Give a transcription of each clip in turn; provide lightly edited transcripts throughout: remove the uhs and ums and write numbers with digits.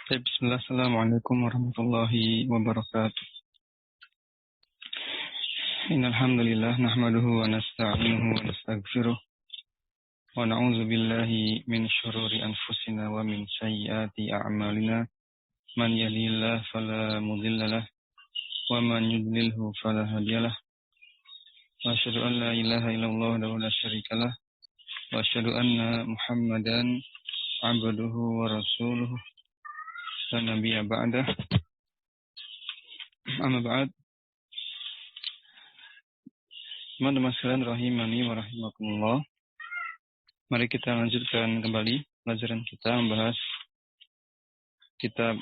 Bismillah, Assalamualaikum warahmatullahi wabarakatuh. Innalhamdulillah, nahmaduhu wa nasta'inuhu wa nasta'gfiruh. Wa na'udzu billahi min syururi anfusina wa min sayyiati a'malina. Man yahdihillahu fala mudhillalah wa man yudlilhu fala hadiyalah. Wa asyhadu an la ilaha illallah wa la syarikalah. Wa asyhadu anna Muhammadan abduhu wa rasuluhu. La nabiyya ba'dah. Amma ba'd. Teman-teman sekalian rahimani wa rahimakumullah. Mari kita lanjutkan kembali pelajaran kita membahas kitab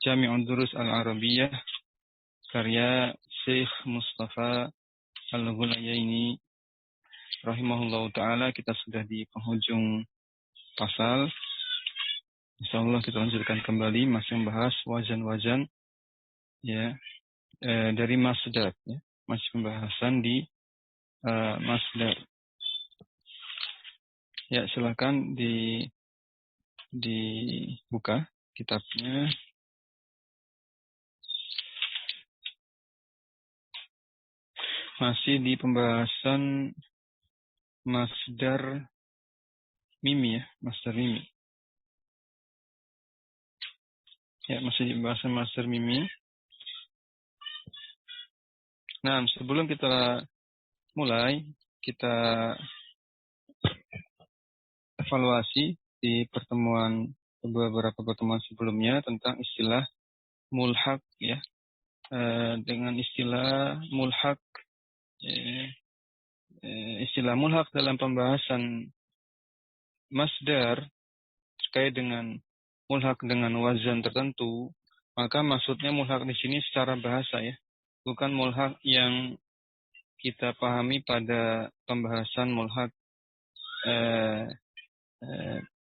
Jami'ud Durus Al-Arabiyyah karya Syekh Mustafa Al-Ghulayaini rahimahullahu ta'ala. Kita sudah di penghujung pasal. Insyaallah kita lanjutkan kembali masih membahas wazan-wazan ya dari masdar ya. Masih pembahasan di masdar. Ya, silakan dibuka kitabnya. Masih di pembahasan masdar mimi ya, masdar mimi. Ya, masih di pembahasan masdar mimi. Nah, sebelum kita mulai, kita evaluasi di beberapa pertemuan sebelumnya tentang istilah mulhaq ya. Dengan istilah mulhaq dalam pembahasan masdar terkait dengan mulhaq dengan wazan tertentu, maka maksudnya mulhaq di sini secara bahasa ya, bukan mulhaq yang kita pahami pada pembahasan mulhaq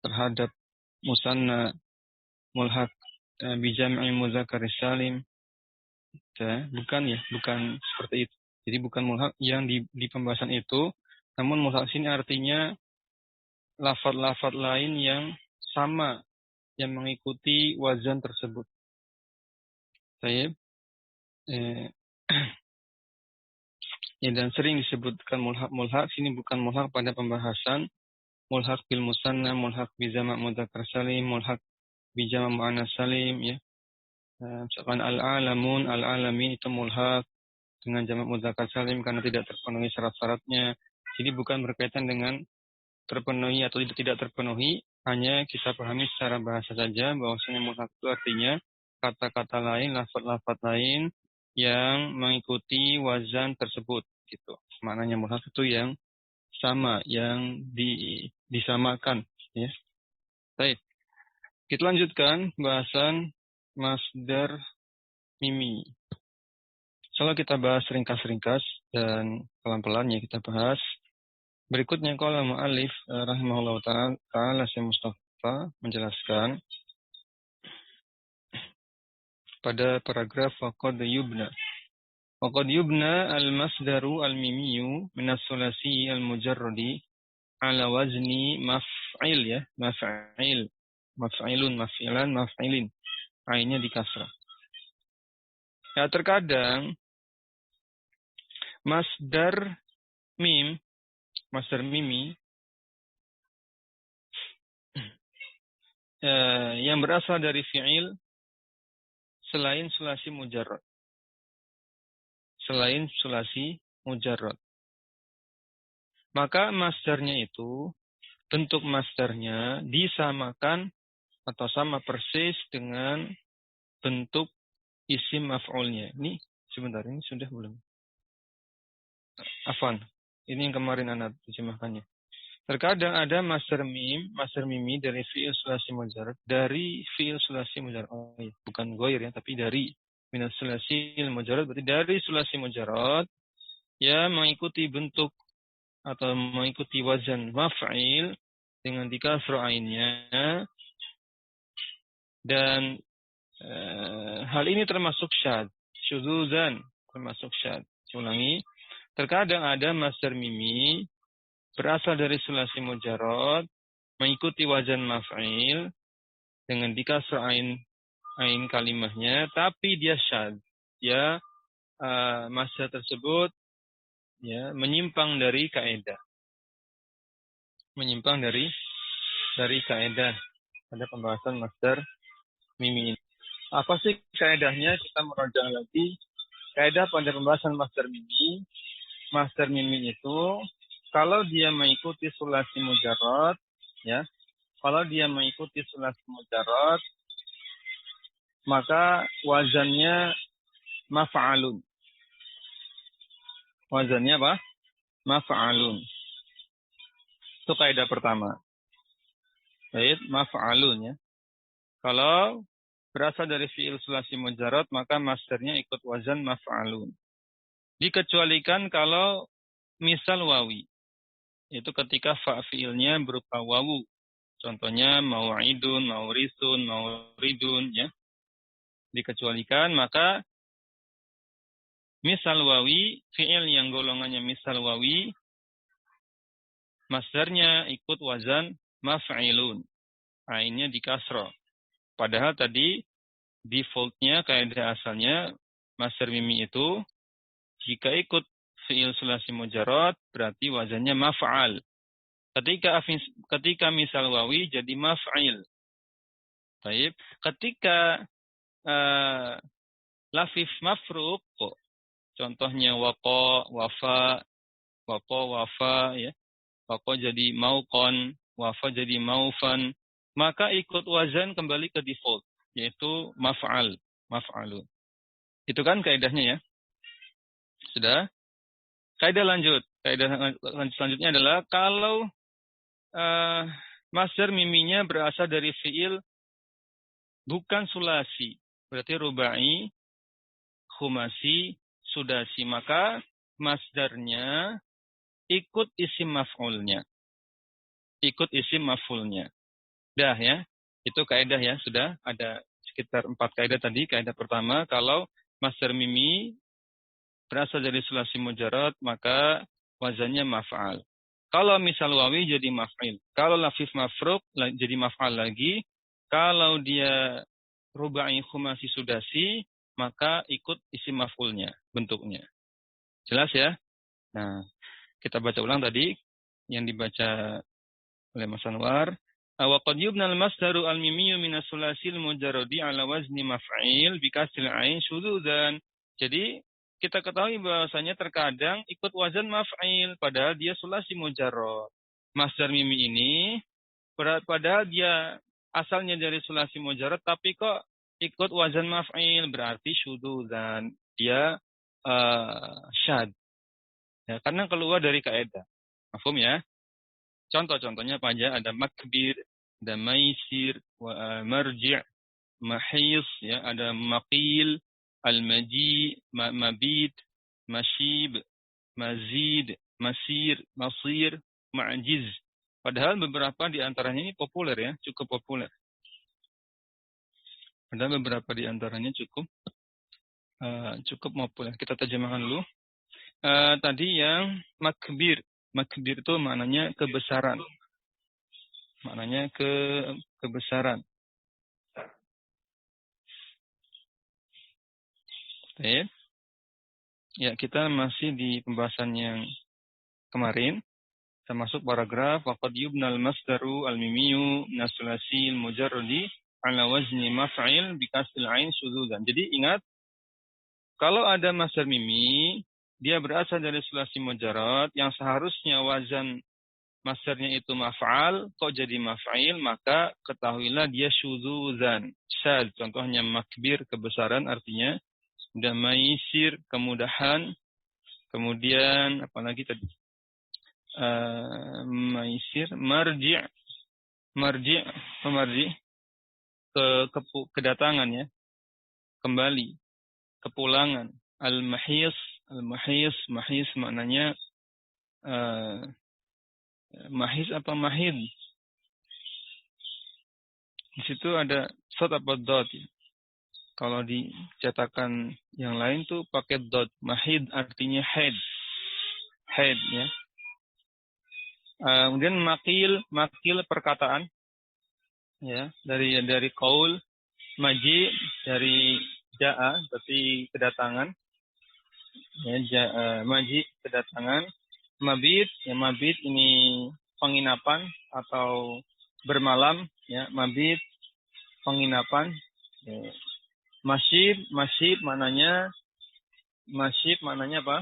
terhadap musanna, mulhaq bijam'i muzakkar salim. Bukan seperti itu. Jadi bukan mulhaq yang di pembahasan itu, namun mulhaq sini artinya lafaz-lafaz lain yang sama yang mengikuti wazan tersebut. Baik. Ya, dan sering disebutkan mulhaq sini bukan mulhaq pada pembahasan mulhaq bil musanna, mulhaq bi jama' mudzakkar salim, mulhaq bi jama' muannas salim ya. Misalkan al-alamun, al-alamin itu mulhaq dengan jamak mudzakkar salim karena tidak terpenuhi syarat-syaratnya. Jadi bukan berkaitan dengan terpenuhi atau tidak terpenuhi, hanya kita pahami secara bahasa saja bahwasanya mulhaq itu artinya kata-kata lain, lafaz-lafaz lain yang mengikuti wazan tersebut gitu. Maknanya mulhaq itu yang sama, yang disamakan ya. Baik. Kita lanjutkan bahasan masdar mimi. Kalau kita bahas ringkas-ringkas dan pelan-pelan ya kita bahas. Berikutnya qala mu'allif rahimahullah ta'ala Syekh Mustafa menjelaskan pada paragraf waqad yubna al-masdaru al-mimiyu min as-sulasi al-mujarradi ala wazni maf'il ya, maf'ilun, maf'ilan, maf'ilin. Ainnya di kasrah. Ya, terkadang masdar mimi yang berasal dari fi'il selain sulasi mujarrad. Maka masdarnya itu, bentuk masdarnya disamakan atau sama persis dengan bentuk isim maf'ulnya. Ini sebentar, ini sudah belum? Afwan, ini yang kemarin Anda terjemahkannya. Terkadang ada masdar mimi dari fi'il sulasi mujarrad, Oh iya, bukan ghair ya, tapi dari minas sulasi mujarrad, berarti dari sulasi mujarrad yang mengikuti bentuk atau mengikuti wazan maf'il dengan dikasra ainnya, dan hal ini termasuk syudzuzan. Ulangi, terkadang ada masdar mimi berasal dari sulasi mujarrad mengikuti wazan maf'il dengan dikasr ain kalimahnya, tapi dia syadz. Ya, masdar tersebut ya menyimpang dari kaidah. Menyimpang dari kaidah pada pembahasan masdar mimi ini. Apa sih kaidahnya? Kita merujuk lagi. Kaidah pada pembahasan masdar mimi. Masdar mimi itu kalau dia mengikuti sulasi mujarrad, ya. Kalau dia mengikuti sulasi mujarrad, maka wazannya maf'alun. Wazannya apa? Maf'alun. Itu kaidah pertama. Baik, maf'alun ya. Kalau berasal dari fi'il sulasi mujarrad, maka masdarnya ikut wazan maf'alun. Dikecualikan kalau misal wawi. Itu ketika fi'ilnya berupa wawu. Contohnya mau'idun, maurisun, mauridun ya. Dikecualikan, maka misal wawi, fi'il yang golongannya misal wawi, masdarnya ikut wazan maf'ilun. Ainnya di kasroh. Padahal tadi defaultnya, kaidah asalnya, masdar mimi itu jika ikut fi'il sulasi mujarrad berarti wazannya maf'al. Ketika misal wawi jadi maf'il. Baik. Ketika lafif mafruq, contohnya waqa, wafa, ya. Waqa jadi mauqon, wafa jadi maufan, maka ikut wazan kembali ke default, yaitu maf'alun. Itu kan kaidahnya ya. Sudah? Kaidah lanjut. Kaidah selanjutnya adalah kalau masdar miminya berasal dari fi'il bukan sulasi, berarti rubai, khumasi, sudasi, maka masdarnya ikut isim maf'ulnya. Ikut isim maf'ulnya. Dah ya. Itu kaidah ya, sudah ada sekitar 4 kaidah tadi. Kaidah pertama, kalau masdar mimi berasal dari sulasi mujarrad, maka wazannya maf'al. Kalau misal wawi jadi maf'il. Kalau lafif mafruq jadi maf'al lagi. Kalau dia rubai khumasi sudasi, maka ikut isim maf'ulnya bentuknya. Jelas ya? Nah, kita baca ulang tadi yang dibaca oleh Mas Anwar. Wa qad yubna al-masdaru al-mimiyyu min as-sulasil mujarradi ala wazni maf'il bi kasril ain syudzan. Jadi kita ketahui bahwasanya terkadang ikut wazan maf'il padahal dia sulasi mujarrad. Masdar mimi ini padahal dia asalnya dari sulasi mujarrad tapi kok ikut wazan maf'il berarti syudzan. Dia syad. Ya, karena keluar dari kaidah. Mafhum ya? Contoh-contohnya apa aja? Ada makbir, ada maisir, marji', mahis, ya, ada maqil, al-maji, mabid, masyib, mazid, masir, masir, ma'jiz. Padahal beberapa di antaranya ini populer ya, cukup populer. Ada beberapa di antaranya cukup populer. Kita terjemahkan dulu. Tadi yang makbir. Makbir itu maknanya kebesaran. Maknanya kebesaran. Baik. Ya, kita masih di pembahasan yang kemarin. Termasuk paragraf waqad yubnal masdaru al-mimiyyu min as-sulasi al-mujarradi ala wazni maf'il bi kasril ain syudzan. Jadi ingat, kalau ada masdar mimi, dia berasal dari sulasi mujarrad yang seharusnya wazan masdarnya itu maf'al, kok jadi maf'il, maka ketahuilah dia syudzan. Syad, contohnya makbir, kebesaran, artinya damaisir, kemudahan, kemudian apalagi tadi? Maisir, marji' kedatangan ya, kembali, kepulangan. Al-mahis maknanya mahis apa mahid? Di situ ada shad apa dot ya. Kalau dicetakan yang lain tuh pakai dot. Mahid artinya head ya. Kemudian makil perkataan. ya, dari qaul, maji dari jaa berarti kedatangan, ya, maji kedatangan, mabit, ya mabit ini penginapan atau bermalam, ya mabit penginapan, ya. Masyib maknanya apa?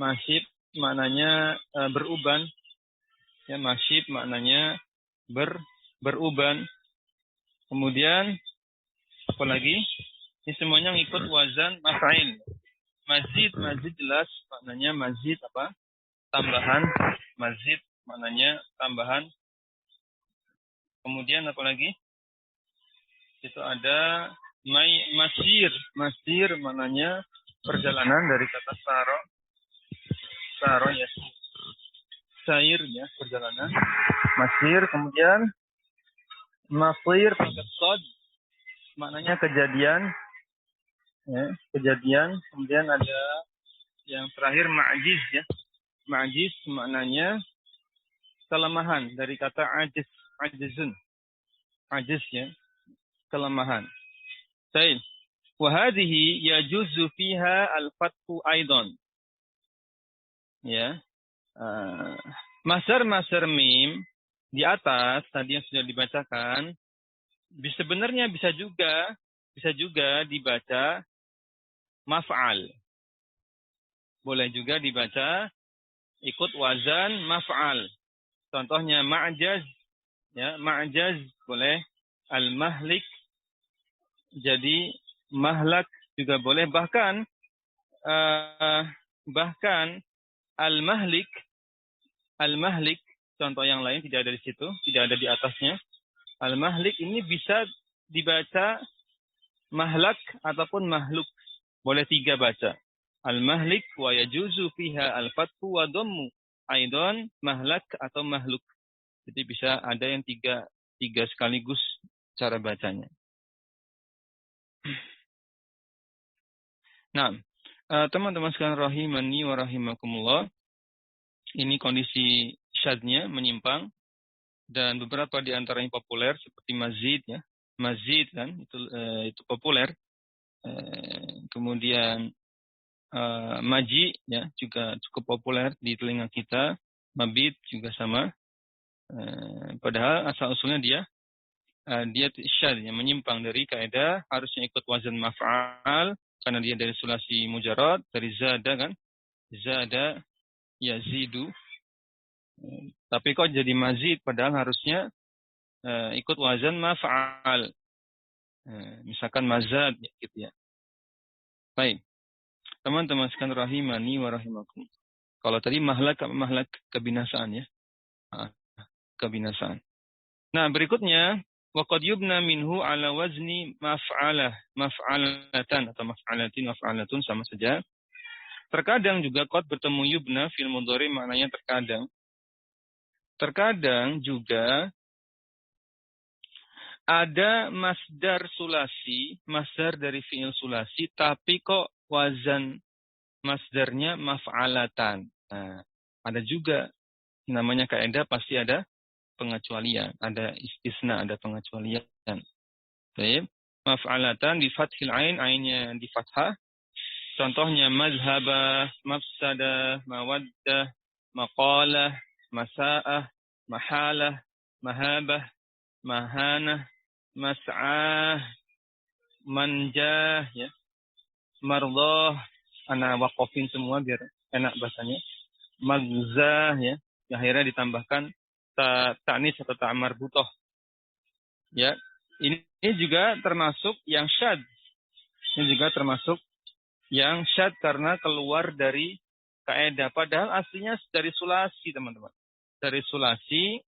Masyib maknanya beruban, ya masyib maknanya beruban. Kemudian apa lagi? Ini semuanya ngikut wazan maf'il. Mazid jelas maknanya mazid apa? Tambahan. Mazid maknanya tambahan. Kemudian apa lagi? Itu ada masir maknanya perjalanan dari kata saro ya, sair ya, perjalanan. Masir. Kemudian masir pakai sod maknanya kejadian, ya, kejadian. Kemudian ada yang terakhir ma'jiz ya. Ma'jiz maknanya kelemahan dari kata ajizun. Ajiz ya, kelemahan. Baik. Wa hadhihi yajuzu fiha al-fathu aidan. Ya. Masar mim di atas tadi yang sudah dibacakan sebenarnya bisa juga dibaca maf'al. Boleh juga dibaca ikut wazan maf'al. Contohnya ma'jaz, ya, ma'jaz boleh, al-mahlik jadi mahlak juga boleh, bahkan al-mahlik contoh yang lain tidak ada di situ, tidak ada di atasnya. Al-mahlik ini bisa dibaca mahlak ataupun mahluk. Boleh tiga baca. Al-mahlik wa yajuzu fiha al-fathu wa dhammu. Aidan mahlak atau mahluk. Jadi bisa ada yang tiga sekaligus cara bacanya. Nah, teman-teman sekalian rahimani wa rahimakumullah. Ini kondisi syadnya menyimpang dan beberapa di antaranya populer seperti mazid ya. Mazid kan itu populer. Kemudian maji ya juga cukup populer di telinga kita. Mabit juga sama. Padahal asal usulnya dia syad yang menyimpang dari kaidah harusnya ikut wazan maf'al karena dia dari sulasi mujarrad, dari zada kan, zada yazidu, tapi kok jadi mazid padahal harusnya ikut wazan maf'al, misalkan mazad gitu ya. Baik, teman-teman sekalian rahimani wa rahimakum. Kalau tadi mahlak kebinasaan ya, kebinasaan. Nah berikutnya waqad yubna minhu ala wazni maf'alatan atau maf'alatun sama saja. Terkadang juga qad bertemu yubna fil mudhari maknanya terkadang. Terkadang juga ada masdar sulasi, masdar dari fi'il sulasi tapi kok wazan masdarnya maf'alatan. Nah, ada juga namanya kaidah pasti ada pengecualian, ada istisna, ada pengecualian. Baik, maf'alatan bi fathil ain, ainnya di fathah. Contohnya mazhabah, mafsadah, mawaddah, maqalah, masa'ah, mahalah, mahabah, mahanah, mas'ah, manjah ya. Mardah, ana waqafin semua biar enak bahasanya. Magzah ya, akhirnya ditambahkan ta'nis atau ta'mar butoh. Ya, ini juga termasuk yang syad. Ini juga termasuk yang syad karena keluar dari kaidah. Padahal aslinya dari sulasi, teman-teman. Dari sulasi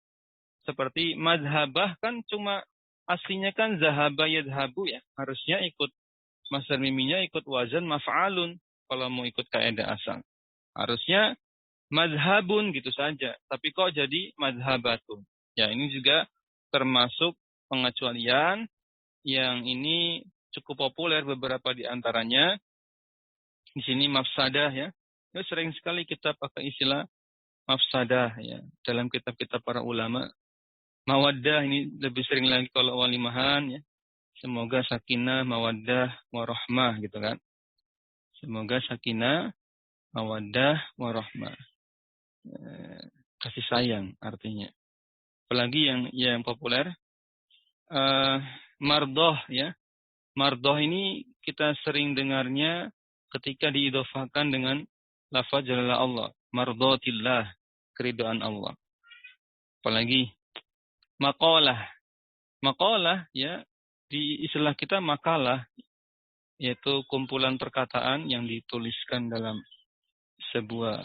seperti mazhabah kan cuma aslinya kan zahaba yadhabu ya. Harusnya ikut masdar miminya ikut wazan maf'alun kalau mau ikut kaidah asal. Harusnya mazhabun gitu saja. Tapi kok jadi mazhabatun. Ya, ini juga termasuk pengecualian yang ini cukup populer beberapa di antaranya. Di sini mafsadah ya. Ya sering sekali kita pakai istilah mafsadah ya dalam kitab-kitab para ulama. Mawaddah ini lebih sering lagi kalau walimahan ya. Semoga sakinah, mawaddah, warahmah gitu kan. Semoga sakinah, mawaddah, warahmah. Kasih sayang artinya. Apalagi yang populer, mardoh ya. Mardoh ini kita sering dengarnya ketika diidhofahkan dengan lafaz jalala Allah. Mardotillah, keridhaan Allah. Apalagi maqalah. Maqalah ya, di istilah kita makalah, yaitu kumpulan perkataan yang dituliskan dalam sebuah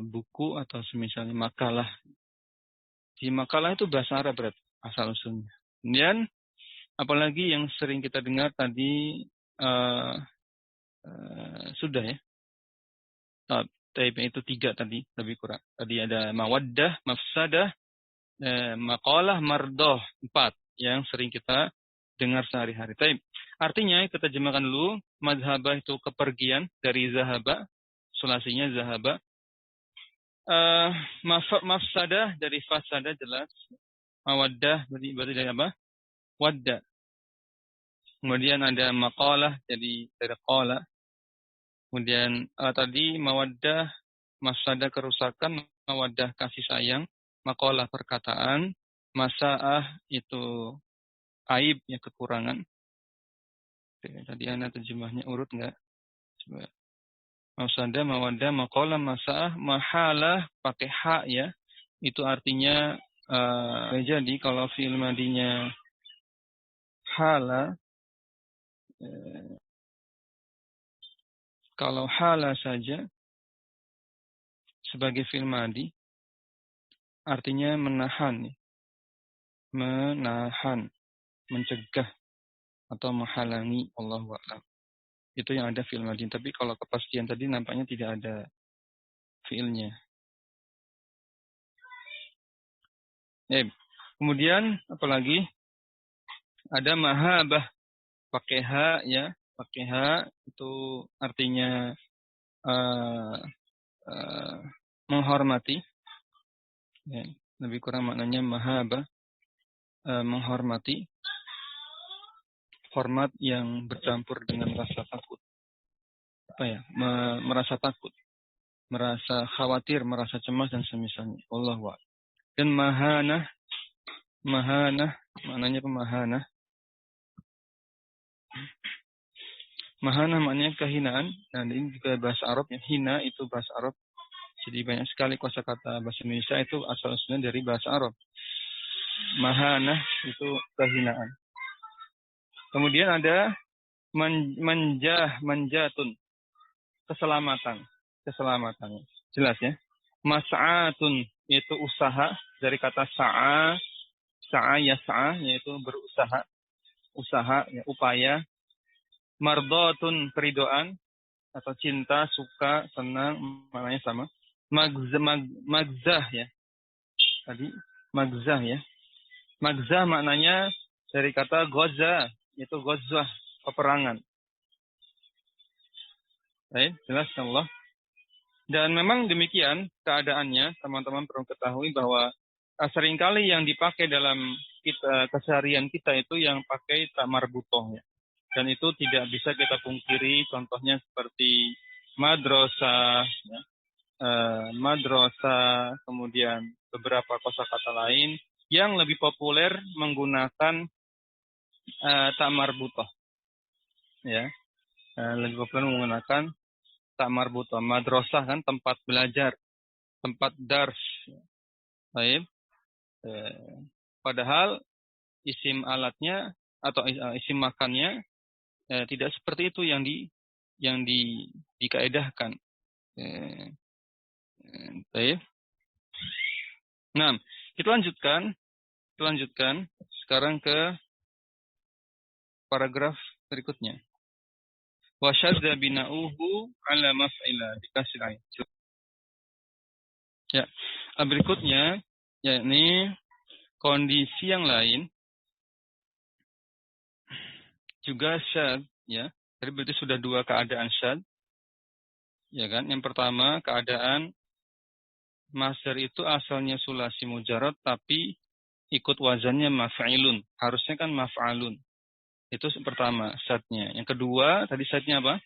buku atau semisalnya makalah. Di makalah itu bahasa Arab berarti asal usulnya. Kemudian apalagi yang sering kita dengar tadi sudah ya. Tapi itu 3 tadi lebih kurang. Tadi ada mawaddah, mafsadah, maqalah, mardoh 4 yang sering kita dengar sehari-hari. Tapi artinya kita terjemahkan dulu, mazhabah itu kepergian dari zahaba, sulasinya zahaba. Mafsadah dari fasadah jelas. Mawaddah berarti dari apa? Wadda. Kemudian ada maqalah jadi dari qala. Kemudian tadi mawaddah, mafsadah kerusakan, mawaddah kasih sayang, maqalah perkataan, masaah itu aib ya kekurangan. Tadi ana terjemahnya urut enggak? Coba. Mafsadah, mawaddah, maqalah, masaah, mahalah pakai ha ya. Itu artinya jadi kalau fi'il madinya hala, kalau hala saja sebagai fi'il madi artinya menahan, menahan, mencegah atau menghalangi, Allahu a'lam. Itu yang ada fi'il madi. Tapi kalau kepastian tadi nampaknya tidak ada fi'ilnya. Kemudian apalagi ada mahabah pakai ha ya, pakai ha itu artinya menghormati. Ya, lebih kurang maknanya mahabah, menghormati, hormat yang bercampur dengan rasa takut. Apa ya? Merasa takut, merasa khawatir, merasa cemas dan semisalnya. Allahu a'lam. Dan mahanah maknanya pemahanah. Mahanah maknanya kehinaan. Dan ini juga bahasa Arab yang hina itu bahasa Arab. Jadi banyak sekali kosakata bahasa Indonesia itu asal-usulnya dari bahasa Arab. Mahanah itu kehinaan. Kemudian ada manjatun, keselamatan. Jelas ya. Mas'atun yaitu usaha, dari kata sa'a yas'a yaitu berusaha, ya, upaya. Mardatun keridhaan atau cinta, suka, senang, maknanya sama. Magzah ya. Tadi magzah ya. Magzah maknanya dari kata ghaza, yaitu ghazwah, peperangan. Baik, jelas Allah. Dan memang demikian keadaannya, teman-teman perlu ketahui bahwa seringkali yang dipakai dalam keseharian kita itu yang pakai tak marbutoh ya. Dan itu tidak bisa kita pungkiri, contohnya seperti madrasah, ya, kemudian beberapa kosakata lain yang lebih populer menggunakan tak marbutoh, ya, lebih populer menggunakan tak marbutoh. Madrasah kan tempat belajar, tempat dars. Baik. Padahal isim alatnya atau isim makannya tidak seperti itu yang dikaedahkan. Baik. Nah, kita lanjutkan sekarang ke paragraf berikutnya. Wa syadza bina'uhu 'ala maf'ila dikasih lain. Ya, berikutnya yakni kondisi yang lain juga syad ya. Jadi berarti sudah 2 keadaan syad. Ya kan? Yang pertama keadaan masdar itu asalnya sulasi mujarrad tapi ikut wazannya maf'ilun. Harusnya kan maf'alun. Itu pertama syaratnya. Yang kedua, tadi syaratnya apa?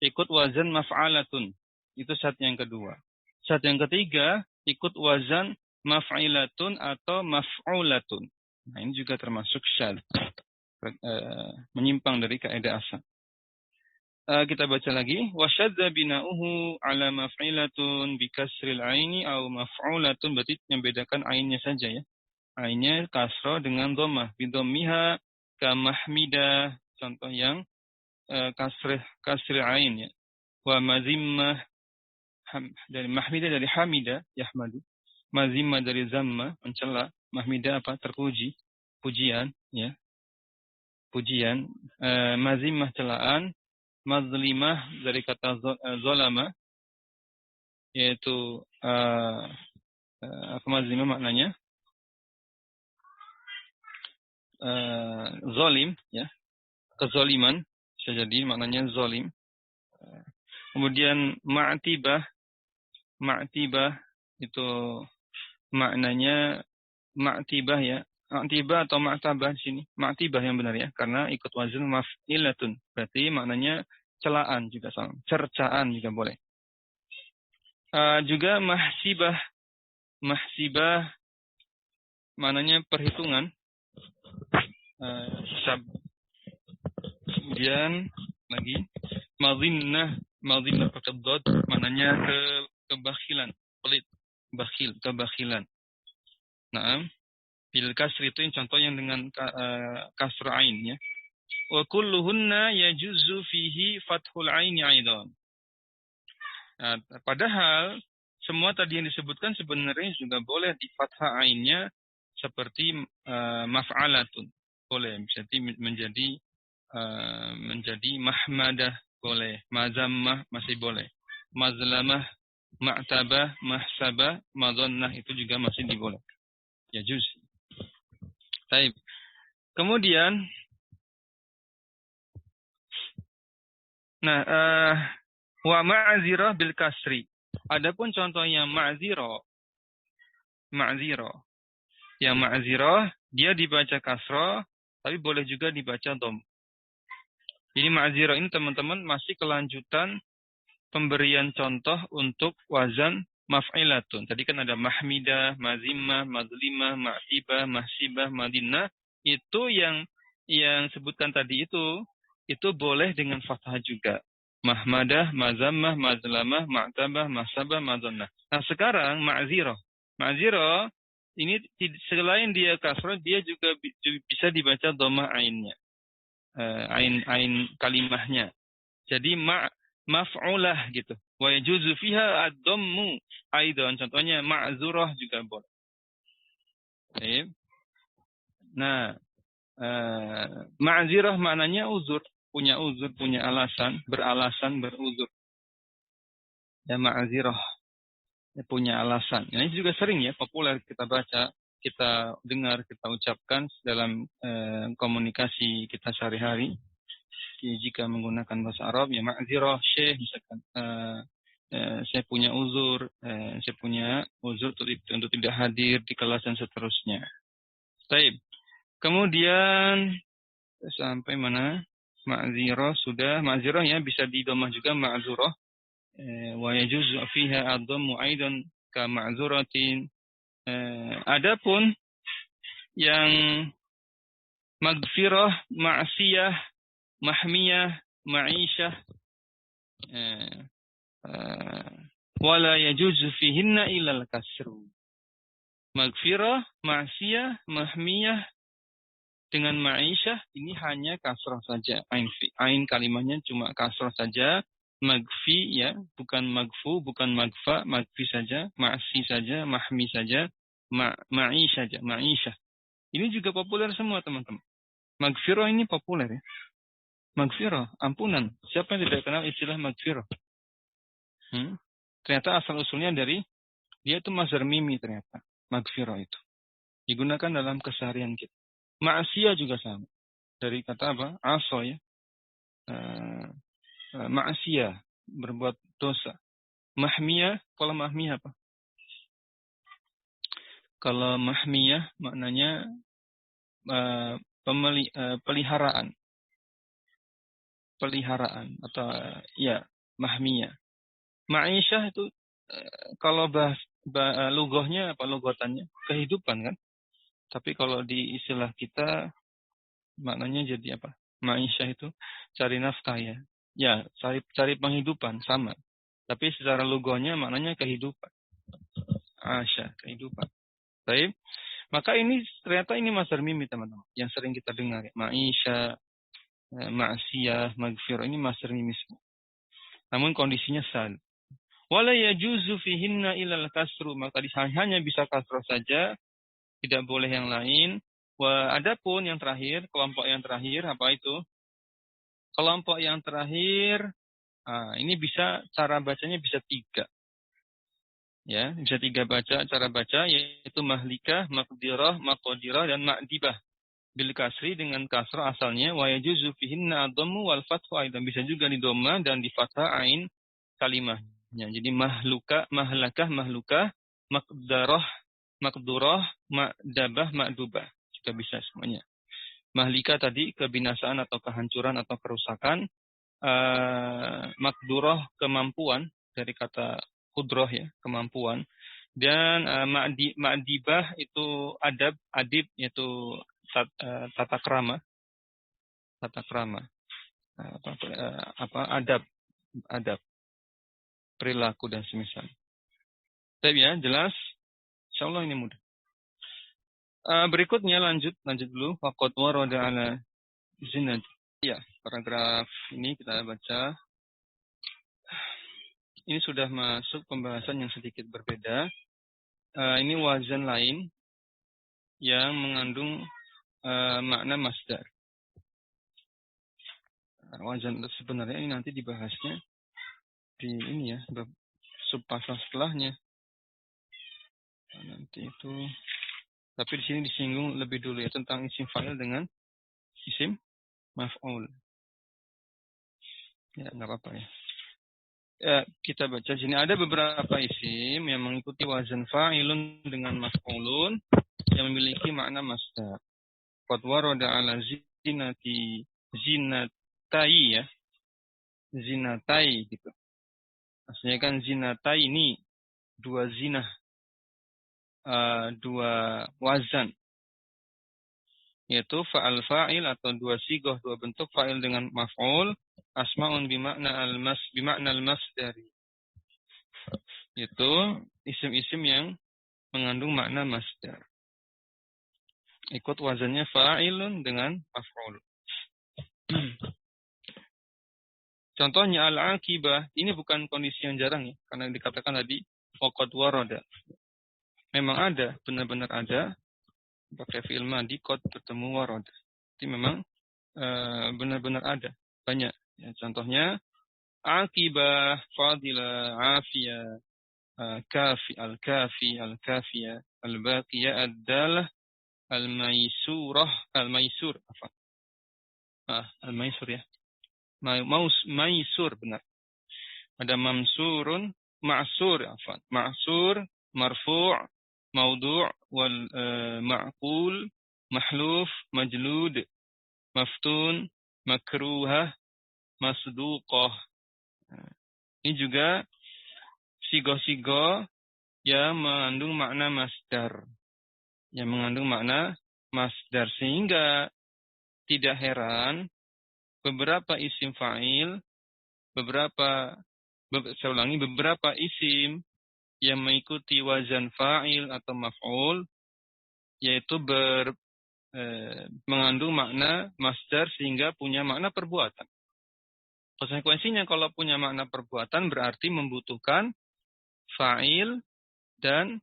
Ikut wazan maf'alatun. Itu syaratnya yang kedua. Syarat yang ketiga, ikut wazan maf'ilatun atau maf'ulatun. Nah, ini juga termasuk syarat. Menyimpang dari kaidah asal. Kita baca lagi. Wasyadza bina'uhu ala maf'ilatun bikasril aini au maf'ulatun. Berarti membedakan ainnya saja ya. Ainnya kasroh dengan dhammah. Bidhammiha ka mahmidah. Contoh yang kasril ain ya. Wa mazimmah dari mahmidah dari hamidah yahmadu. Mazimmah dari zamma mencela. Mahmidah apa? Terpuji. Pujian ya. Pujian. Mazimmah celaan. Mazlimah dari kata zolama, yaitu apa mazlimah maknanya? Zolim, ya, kezoliman, bisa jadi maknanya zolim. Kemudian ma'tibah itu maknanya ma'tibah ya, ma'tibah atau ma'tabah di sini, ma'tibah yang benar ya, karena ikut wazan maf'ilatun, berarti maknanya celaan juga sama, cercaan juga boleh. Juga mahsibah maknanya perhitungan. Kemudian lagi madhinnah pakai dot maknanya kebakhilan, pelit, bakhil, kebakhilan. Naam, bil kasri itu yang contoh yang dengan kasr ain ya. Wa kulluhunna yajuzu fihi fathul aini aidan. Nah, padahal semua tadi yang disebutkan sebenarnya juga boleh di fathah ainnya seperti maf'alatun. Boleh bisa menjadi mahmadah boleh, mazammah masih boleh. Mazlamah, ma'tabah, mahsabah, madhannah itu juga masih diboleh. Ya juz. Baik. Kemudian wa ma'zirah bil kasri. Adapun contoh yang ma'zirah. Yang ma'zirah dia dibaca kasrah tapi boleh juga dibaca dom. Jadi ma'zirah ini teman-teman masih kelanjutan pemberian contoh untuk wazan maf'ilatun. Tadi kan ada mahmidah, mazimmah, mazlimah, ma'tibah, mahsibah, madinnah. Itu yang sebutkan tadi itu boleh dengan fathah juga. Mahmadah, mazammah, mazlamah, ma'tabah, mahsabah, madannah. Nah sekarang ma'zirah. Ma'zirah ini selain dia kasrah, dia juga bisa dibaca dhammah ainnya. Ain kalimahnya. Jadi maf'ulah gitu. Wa yajuzu fiha ad-dhammu aidan. Contohnya ma'zurah juga boleh. Baik. Nah, ma'zirah maknanya uzur, punya alasan, beruzur. Ya ma'zirah, ya, punya alasan. Nah, ini juga sering ya populer kita baca, kita dengar, kita ucapkan dalam komunikasi kita sehari-hari. Jika menggunakan bahasa Arab ya ma'zirah syekh misalkan saya punya uzur untuk tidak hadir di kelas dan seterusnya. Baik. Kemudian sampai mana? Ma'zirah sudah. Ma'zirah ya bisa didomah juga ma'zurah. Wa yajuzu fiha ad-dhammu aidan ka ma'zuratin. Adapun yang maghfirah, ma'siyah, mahmiyah, ma'isyah wala yajuzu fihinna ilal kasru. Maghfirah, ma'siyah, mahmiyah dengan ma'isyah ini hanya kasrah saja. Ain kalimatnya cuma kasrah saja. Maghfi ya, bukan maghfu, bukan maghfa, maghfi saja, ma'si saja, mahmi saja, ma'isyah. Ini juga populer semua teman-teman. Maghfirah ini populer ya. Maghfirah, ampunan. Siapa yang tidak kenal istilah maghfirah? Ternyata asal-usulnya dari dia itu mazhar mimi ternyata. Maghfirah itu. Digunakan dalam keseharian kita. Ma'asiyah juga sama. Dari kata apa? Aso ya. Ma'asiyah. Berbuat dosa. Mahmiyah. Kalau mahmiyah apa? Kalau mahmiyah maknanya peliharaan. Peliharaan atau ya mahmiyah. Ma'isyah itu kalau lugohnya apa lugotannya? Kehidupan kan? Tapi kalau di istilah kita maknanya jadi apa? Ma'isyah itu cari nafkah ya. Ya, cari penghidupan sama. Tapi secara lugohnya maknanya kehidupan. Asya, kehidupan. Baik. Maka ini ternyata ini masdar mimi teman-teman yang sering kita dengar. Ma'isyah, ma'siyah, magfirah ini masdar mimi semua. Namun kondisinya sal. Wala yajuzu fihinna ilal kasru, maka hanya bisa kasroh saja, tidak boleh yang lain. Wa adapun yang terakhir, kelompok yang terakhir apa itu? Kelompok yang terakhir, ini bisa cara bacanya bisa 3. Ya, bisa 3 cara baca yaitu mahlikah, maqdirah, maqdirah dan ma'dibah. Bil kasri dengan kasroh asalnya wa yajuzu fihinna ad-dhammu wal fathu aidan, bisa juga di dhamma dan di fathah ain kalimahnya. Jadi mahlukah, maqdarah, maqdurah, ma'dabah, ma'dubah. Juga bisa semuanya. Mahlika tadi kebinasaan atau kehancuran atau kerusakan. Maqdurah kemampuan dari kata kudroh ya, kemampuan. Dan ma'dibah itu adib yaitu tata krama. Adab, perilaku dan semisal. Tapi ya, jelas. Insyaallah ini mudah. Berikutnya lanjut dulu. Faqad warada ala zinad. Ya, paragraf ini kita baca. Ini sudah masuk pembahasan yang sedikit berbeda. Ini wazan lain yang mengandung makna masdar. Wazan sebenarnya ini nanti dibahasnya di ini ya, subpasal setelahnya. Nanti itu, tapi di sini disinggung lebih dulu ya tentang isim fa'il dengan isim maf'ul. Ya, nggak apa-apa ya. Kita baca sini ada beberapa isim yang mengikuti wazan fa'ilun dengan maf'ulun yang memiliki makna masdar. Qad warada ala zinatai ya. Zinatai gitu. Maksudnya kan zinatai ini 2 zinah, 2 wazan. Yaitu fa'al fa'il atau 2 sigoh, 2 bentuk fa'il dengan maf'ul, asma'un bimakna al-masdari. Itu isim-isim yang mengandung makna masdar. Ikut wazannya fa'ilun dengan maf'ul. Contohnya al-aqibah, ini bukan kondisi yang jarang ya, karena dikatakan tadi waqad warada. Memang ada, benar-benar ada, pakai fi'il madhi qad bertemu warada. Itu memang benar-benar ada, banyak. Ya, contohnya aqibah, fadilah, afiyah, al-kafi, al-kafiyah, al-baqiyah, ad-dalah, al-maisur, apa? Al-maisur ya. Maisur benar. Ada mamsurun, ma'sur, afwan. Ma'sur, marfu', maudu' wal ma'qul, mahluf, majlud, maftun, makruhah, masduqah. Ini juga sigoh-sigoh yang mengandung makna masdar. Yang mengandung makna masdar. Sehingga tidak heran beberapa isim fa'il, beberapa isim yang mengikuti wazan fa'il atau maf'ul, yaitu mengandung makna masdar sehingga punya makna perbuatan. Konsekuensinya kalau punya makna perbuatan berarti membutuhkan fa'il dan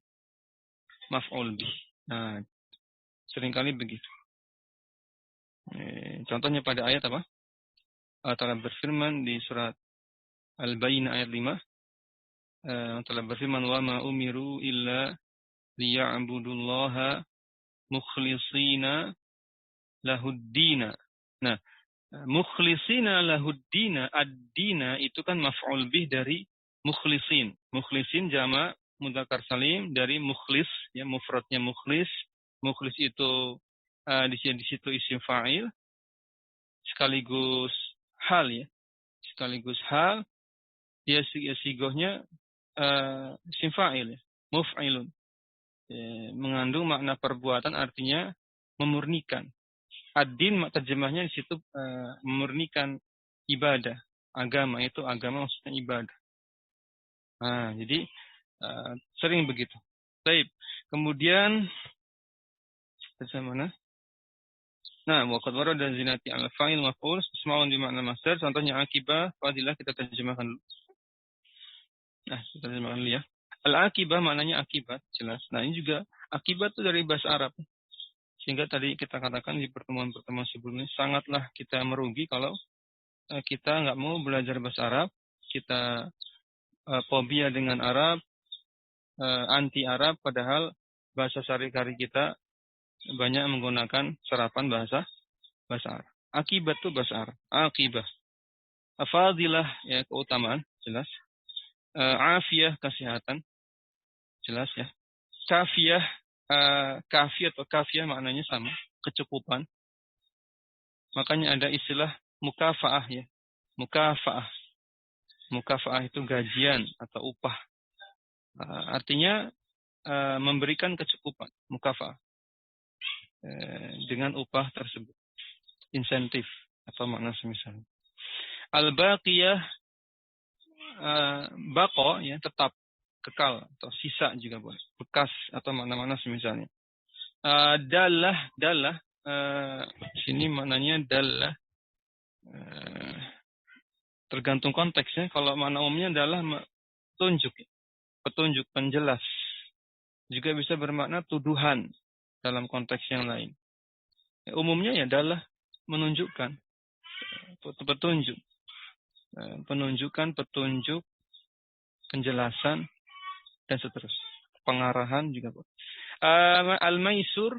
maf'ul bih. Nah, seringkali begitu. Contohnya pada ayat apa? Telah berfirman di surat Al-Bayyinah ayat 5. Telah berfirman wa ma umiru illa liya'budullaha mukhlishina lahuddina. Nah, mukhlishina lahuddina, ad-dina itu kan maf'ul bih dari mukhlisin. Mukhlisin jama' mudzakkar salim dari mukhlis, ya mufradnya mukhlis. Mukhlis itu di situ isim fa'il sekaligus hal, ya. Sekaligus hal, dia sigohnya isim fa'il, ya. Muf'ilun. Mengandung makna perbuatan, artinya memurnikan. Ad-din terjemahnya di situ memurnikan ibadah. Agama itu agama maksudnya ibadah. Nah, jadi sering begitu. Baik. Kemudian terus mana? Nah, wa qad warada zinati al-fa'il maf'ul isma'un bi ma'na masdar. Contohnya akibah, fadilah kita terjemahkan dulu. Nah, kita terjemahkan dulu ya. Al-akibah maknanya akibat, jelas. Nah, ini juga akibat itu dari bahasa Arab. Sehingga tadi kita katakan di pertemuan-pertemuan sebelumnya, sangatlah kita merugi kalau kita nggak mau belajar bahasa Arab, kita fobia dengan Arab, anti Arab, padahal bahasa sehari-hari kita banyak menggunakan serapan bahasa Arab. Akibat itu bahasa Arab. Akibah. Fadilah, ya keutamaan, jelas. Afiyah, kesehatan, jelas ya. Kafiyah, kafiyah atau kafiyah maknanya sama, kecukupan. Makanya ada istilah mukafaah, ya. Mukafaah. Mukafaah itu gajian atau upah. Artinya memberikan kecukupan, mukafaah. Dengan upah tersebut. Insentif atau makna semisal. Al-baqiyah, bako, ya, tetap, kekal, atau sisa juga boleh. Bekas atau makna-makna semisalnya. Dalah, sini maknanya dalah. Tergantung konteksnya. Kalau makna umumnya adalah petunjuk, penjelas. Juga bisa bermakna tuduhan dalam konteks yang lain. Umumnya ya adalah menunjukkan, petunjuk, penunjukan, petunjuk, penjelasan, dan seterusnya. Pengarahan juga. Al-maisur,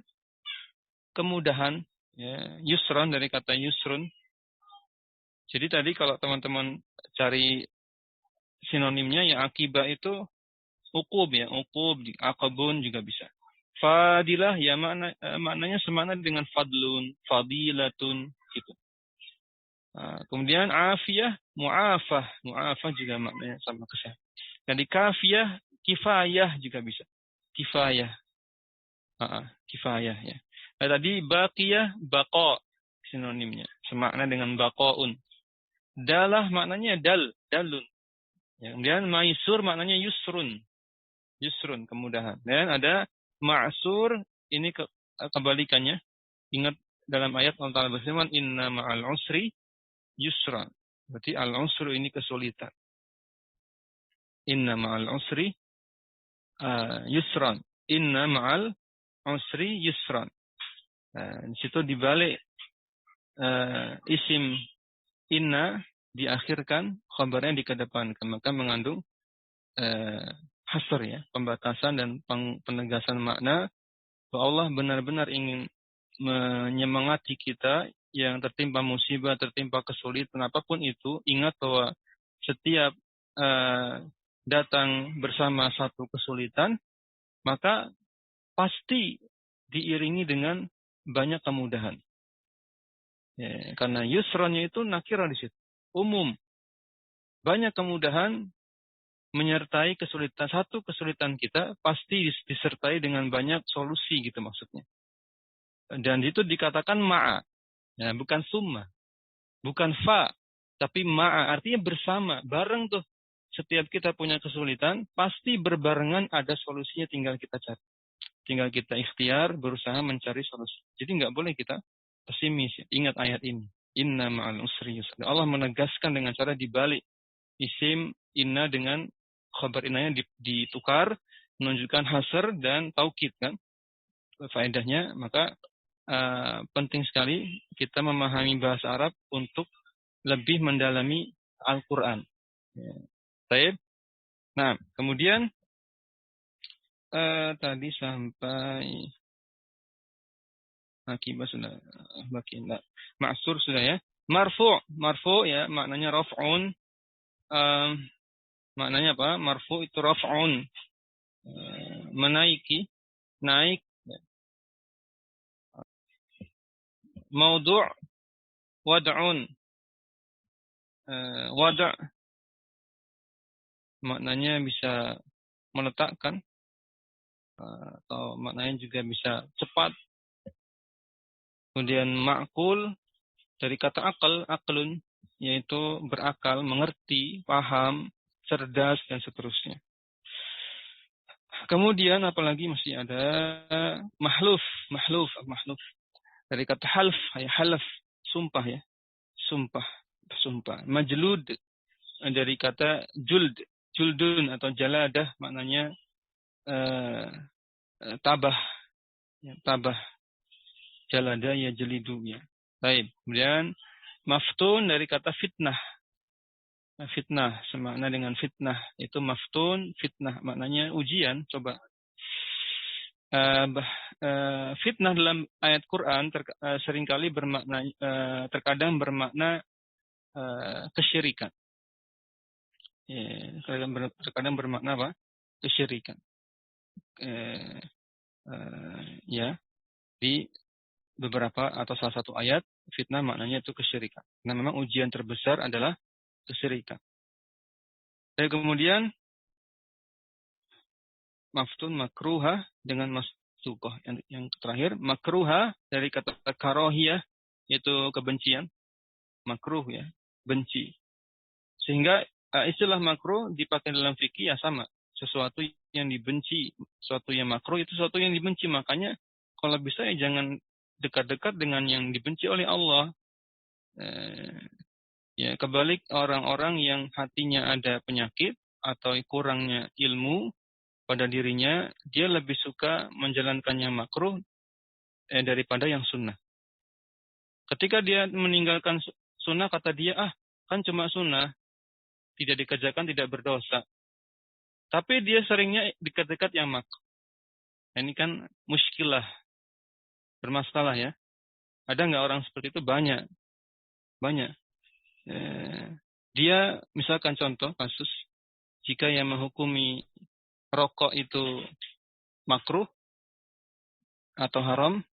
kemudahan, ya, yusron dari kata yusrun. Jadi tadi kalau teman-teman cari sinonimnya, ya akibah itu uqub, ya, uqub, aqabun juga bisa. Fadilah, ya maknanya semakna dengan fadlun, fadilatun, gitu. Kemudian afiyah, mu'afah juga maknanya sama kesehatan. Jadi kafiyah, kifayah juga bisa. Kifayah. Kifayah, ya. Nah, tadi baqiyah, baqa sinonimnya, semakna dengan baqaun. Dalah maknanya dalun. Ya, kemudian maisur maknanya yusrun, kemudahan. Dan ada ma'sur, ini kebalikannya. Ingat dalam ayat Allah berfirman, inna ma'al usri yusra. Berarti al-usru ini kesulitan. Inna ma'al usri yusran. Inna ma'al usri yusran. Di situ dibalik isim inna diakhirkan, khabarnya dikedepankan, maka mengandung hasr, ya, pembatasan dan penegasan makna bahwa Allah benar-benar ingin menyemangati kita yang tertimpa musibah, tertimpa kesulitan apapun itu. Ingat bahwa setiap datang bersama satu kesulitan, maka pasti diiringi dengan banyak kemudahan. Ya, karena yusronnya itu nakirah di situ, umum. Banyak kemudahan menyertai kesulitan. Satu kesulitan kita pasti disertai dengan banyak solusi, gitu maksudnya. Dan itu dikatakan ma'a, ya, bukan summa, bukan fa, tapi ma'a, artinya bersama, bareng tuh. Setiap kita punya kesulitan, pasti berbarengan ada solusinya, tinggal kita cari. Tinggal kita ikhtiar, berusaha mencari solusi. Jadi nggak boleh kita pesimis. Ingat ayat ini. Inna ma'al usri yusra. Allah menegaskan dengan cara dibalik isim inna dengan khabar innanya ditukar, menunjukkan hasr dan taukid, kan. Faedahnya, maka penting sekali kita memahami bahasa Arab untuk lebih mendalami Al-Quran. Ya. Baik. Nah, kemudian tadi sampai akibah sudah, ma'sur sudah, ya. Marfu, ya, maknanya raf'un. Maknanya apa? Marfu itu raf'un, menaiki, naik. Maudhu' wad'un. Wada' maknanya bisa meletakkan, atau maknanya juga bisa cepat. Kemudian ma'kul dari kata akal, aklun, yaitu berakal, mengerti, paham, cerdas, dan seterusnya. Kemudian apalagi masih ada mahluf dari kata half, ya halaf, sumpah ya, sumpah. Majlud dari kata juldun atau jaladah, maknanya tabah, ya, tabah, jalada ya jelidu ya. Baik. Kemudian maftun dari kata fitnah. Fitnah semakna dengan fitnah, itu maftun, fitnah maknanya ujian, coba. Fitnah dalam ayat Quran seringkali bermakna, terkadang bermakna kesyirikan. Terkadang bermakna apa? Kesyirikan. Ya, di beberapa atau salah satu ayat fitnah maknanya itu kesyirikan. Nah, memang ujian terbesar adalah kesyirikan. Dan kemudian maftun makruha dengan masduqah. Yang terakhir makruha dari kata karohiyah, yaitu kebencian. Makruh ya, benci. Sehingga istilah makruh dipakai dalam fikih ya sama. Sesuatu yang dibenci, sesuatu yang makruh itu sesuatu yang dibenci. Makanya kalau bisa ya jangan dekat-dekat dengan yang dibenci oleh Allah. Ya, kebalik orang-orang yang hatinya ada penyakit atau kurangnya ilmu pada dirinya, dia lebih suka menjalankan yang makruh daripada yang sunnah. Ketika dia meninggalkan sunnah, kata dia, kan cuma sunnah, tidak dikerjakan, tidak berdosa. Tapi dia seringnya dekat-dekat yang makruh. Ini kan muskilah, bermasalah ya. Ada nggak orang seperti itu? Banyak. Dia misalkan contoh kasus, jika yang menghukumi rokok itu makruh atau haram,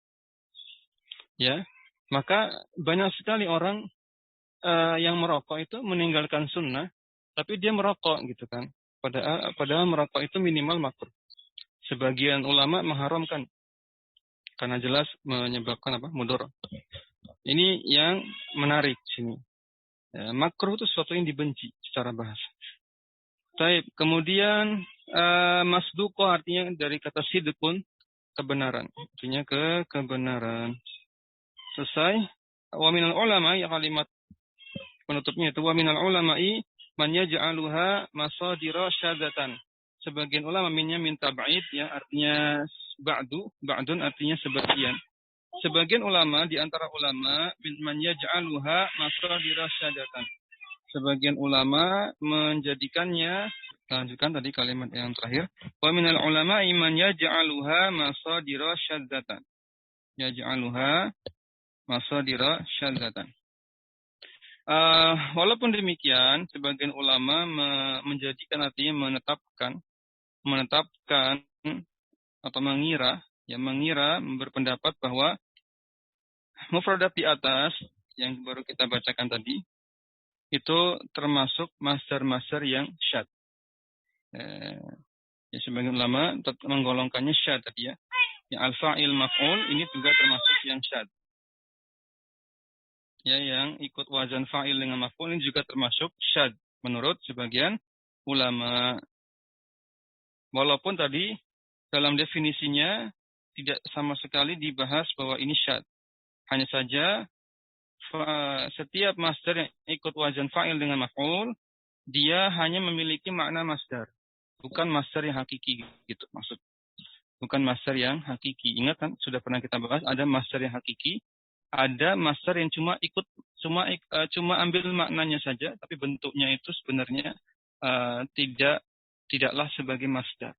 ya, maka banyak sekali orang yang merokok itu meninggalkan sunnah, tapi dia merokok gitu kan. Padahal merokok itu minimal makruh. Sebagian ulama mengharamkan karena jelas menyebabkan mudarat. Ini yang menarik sini. Makruh itu sesuatu yang dibenci secara bahasa. Baik, kemudian masduqah artinya dari kata sidqun, kebenaran. Artinya kebenaran. Selesai. Wa minal ulama, ya kalimat penutupnya itu wa minal ulama'i man yaj'aluha masadira syadzatan. Sebagian ulama minta ba'id ya, artinya ba'dun artinya sebagian. Sebagian ulama di antara ulama man yaj'aluha masadira syadzatan. Sebagian ulama menjadikannya, lanjutkan tadi kalimat yang terakhir, wa minal ulama'i man yaj'aluha masadira syadzatan. Yaj'aluha masadira syadzatan. Walaupun demikian, sebagian ulama menjadikan artinya menetapkan atau mengira berpendapat bahwa mufradat di atas yang baru kita bacakan tadi itu termasuk masdar-masdar yang syad. Ya, sebagian ulama menggolongkannya syad tadi ya. Yang al-fa'il maf'ul ini juga termasuk yang syad. Ya, yang ikut wazan fa'il dengan maf'ul ini juga termasuk syad menurut sebagian ulama. Walaupun tadi dalam definisinya tidak sama sekali dibahas bahwa ini syad. Hanya saja setiap masdar yang ikut wazan fa'il dengan maf'ul, dia hanya memiliki makna masdar, bukan masdar yang hakiki gitu maksud. Bukan masdar yang hakiki. Ingat kan sudah pernah kita bahas ada masdar yang hakiki, ada masdar yang cuma ambil maknanya saja, tapi bentuknya itu sebenarnya tidaklah sebagai masdar.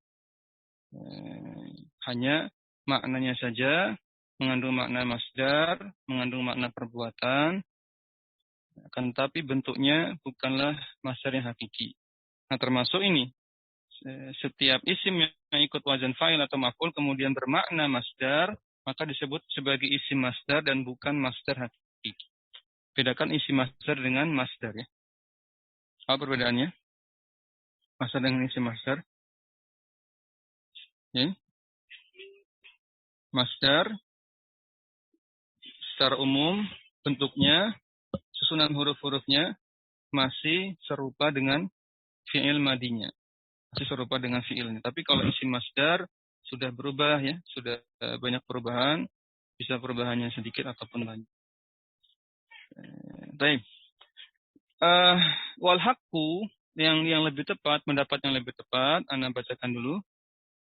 Hanya maknanya saja mengandung makna masdar, mengandung makna perbuatan, akan tetapi bentuknya bukanlah masdar yang hakiki. Nah, termasuk ini setiap isim yang ikut wazan fa'il atau maf'ul kemudian bermakna masdar, maka disebut sebagai isim masdar dan bukan masdar hakiki. Bedakan isim masdar dengan masdar ya. Apa perbedaannya? Masdar dengan isim masdar? Ya. Masdar secara umum bentuknya, susunan huruf-hurufnya masih serupa dengan fi'il madinya. Masih serupa dengan fi'ilnya. Tapi kalau isim masdar sudah berubah ya, sudah banyak perubahan, bisa perubahannya sedikit ataupun banyak. Baik. Wal haqqu yang lebih tepat, pendapat yang lebih tepat, Anda bacakan dulu.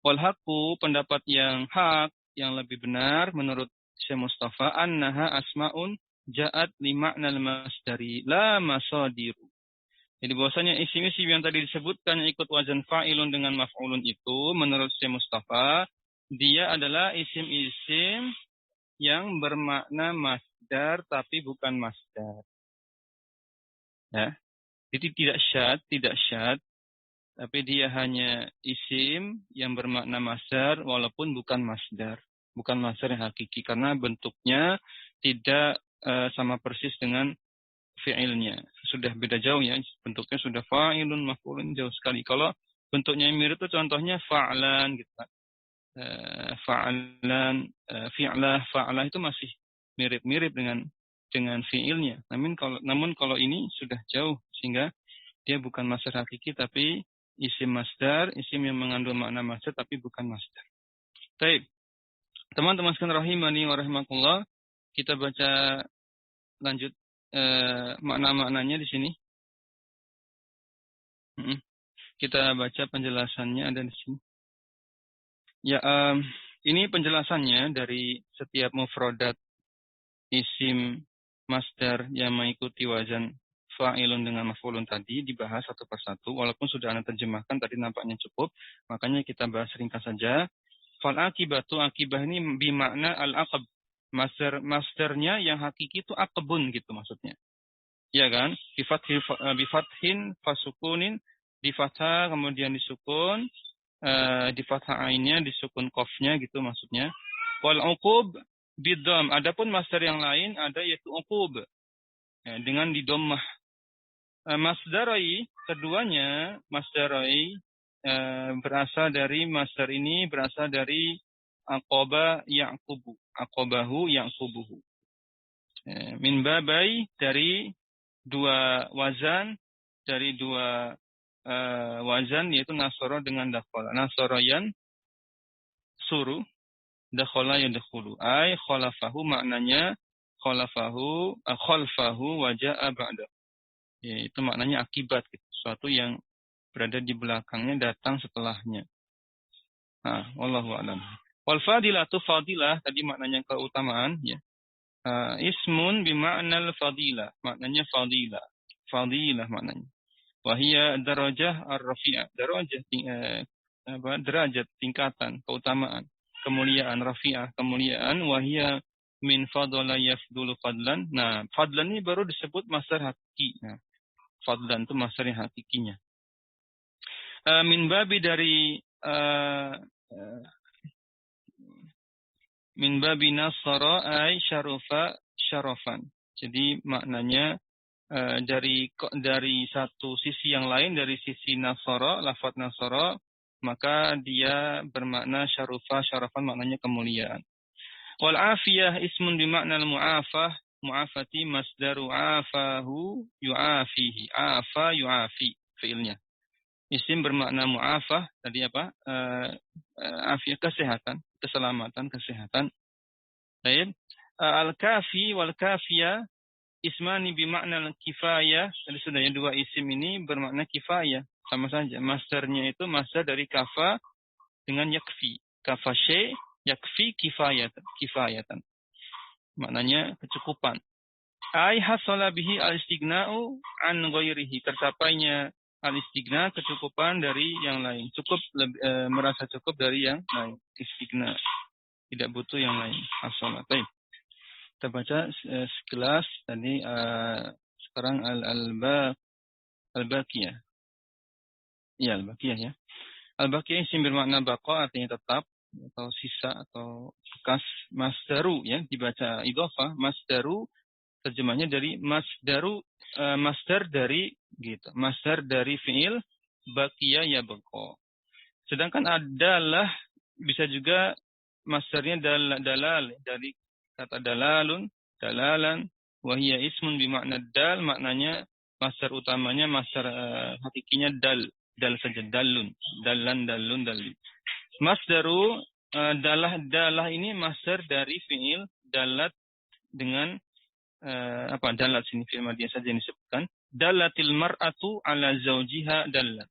Wal haqqu, pendapat yang hak, yang lebih benar menurut Syekh Mustafa, annaha asmaun ja'at li ma'nal masdari la masadiru. Jadi bahwasanya isim-isim yang tadi disebutkan yang ikut wazan fa'ilun dengan maf'ulun itu menurut Syekh Mustafa dia adalah isim-isim yang bermakna masdar tapi bukan masdar. Ya. Jadi tidak syad, tapi dia hanya isim yang bermakna masdar walaupun bukan masdar. Bukan masdar yang hakiki karena bentuknya tidak sama persis dengan fi'ilnya. Sudah beda jauh ya, bentuknya sudah fa'ilun, maf'ulun jauh sekali. Kalau bentuknya yang mirip itu contohnya fa'lan gitu kan. Fa'lan, fi'lah, fa'lah itu masih mirip-mirip dengan fi'ilnya. Namun kalau ini sudah jauh sehingga dia bukan masdar hakiki tapi isim masdar, isim yang mengandung makna masdar tapi bukan masdar. Baik. Teman-teman sekalian rahimani wa rahimakumullah, kita baca lanjut makna-maknanya di sini. Kita baca penjelasannya ada di sini. Ya, ini penjelasannya dari setiap mufradat isim masdar yang mengikuti wazan fa'ilun dengan maf'ulun tadi dibahas satu persatu. Walaupun sudah Anda terjemahkan tadi nampaknya cukup, makanya kita bahas ringkas saja. Fal akibatu, akibah ini bimakna al-aqab. Masdarnya yang hakiki itu aqabun gitu maksudnya. Ya kan? Bifathin fasukunin, di fathah kemudian disukun, di fathah ainnya disukun qafnya gitu maksudnya. Wal uqub bidham. Adapun masdar yang lain ada yaitu uqub. Ya, dengan di dhammah. Masdarai keduanya masdarai berasal dari masdar ini berasal dari aqaba ya'qubu. Aqabahu ya'qubuhu. Min babai dari dua wazan wazan yaitu nasara dengan dakhala. Nasarayan suruh, dakhala yadkhulu. Ai khalafahu maknanya khalfahu wa jaa ba'da. Itu maknanya akibat gitu. Sesuatu yang berada di belakangnya datang setelahnya. Nah, wallahu a'lam. Wal fadilatu fadilah tadi maknanya keutamaan ya. Ismun bima'nal fadilah, maknanya fadilah. Fadilah maknanya. Wahia darajah ar-rafi'ah, darajah derajat, tingkatan, keutamaan, kemuliaan, rafi'ah, kemuliaan, wahia min fadla yafdulu fadlan. Nah, fadlan ini baru disebut masdar hakiki. Nah, fadlan itu masdar yang hakikinya. Min babi dari min babi nasara ay syarufa syarafan. Jadi maknanya dari satu sisi yang lain, dari sisi nasara, lafaz nasara, maka dia bermakna syarufa syarafan maknanya kemuliaan. Wal afiyah ismun bimakna al-mu'afah, mu'afati masdaru afahu yu'afihi. Afa yu'afi fi'ilnya. Isim bermakna mu'afah, tadi apa? Afiyah, kesehatan, keselamatan, kesehatan. Baik. Al-kafi wal kafiyah ismani bimakna kifayah. Tadi sudah ya, dua isim ini bermakna kifayah. Sama saja. Masdarnya itu masdar dari kafa dengan yakfi. Kafa syai' yakfi kifayatan. Maknanya kecukupan. Ai hasala bihi al-istighna'u an ghairihi. Tercapainya al-istighna, kecukupan dari yang lain. Merasa cukup dari yang lain. Istighna. Tidak butuh yang lain. Hasala. Baik. Kita baca sekelas tadi sekarang al-baqiyah. Ya, al-baqiyah ya. Al-baqiyah isim bermakna baqa, artinya tetap atau sisa atau bekas. Masdaru ya, dibaca idhofah. Masdaru terjemahnya dari masdar dari gitu. Masdar dari fiil baqiya ya baqa. Sedangkan adalah bisa juga masdarnya dalal dari kata dalalun, dalalan, wahia ismun bimakna dal, maknanya masdar utamanya, masdar hakikinya dal saja, dalun, dalun, dalun. Masdaru dalah ini masdar dari fiil dalat dengan dalat sini fiil madiyah saja yang disebutkan. Dalatil mar'atu ala zaujiha dalat.